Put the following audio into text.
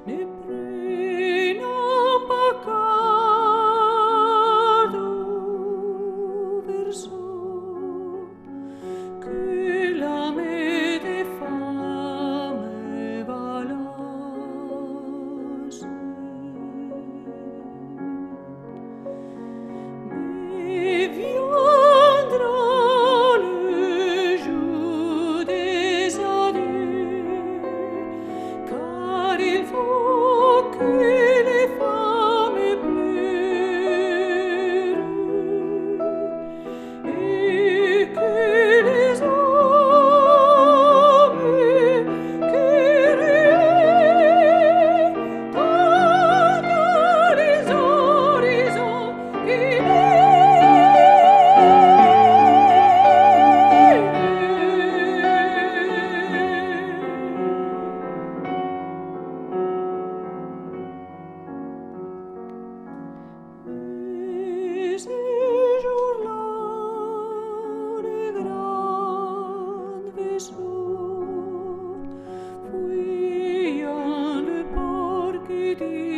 ne prenons pas garde au verseau que l'âme des femmes balance. Mais viendra le jour des adieux, car il faut que les femmes pleurent et que les hommes crient tant dans les horizons qu'il et ces jours-là, le grand vaisseau, fuyant le port qui dit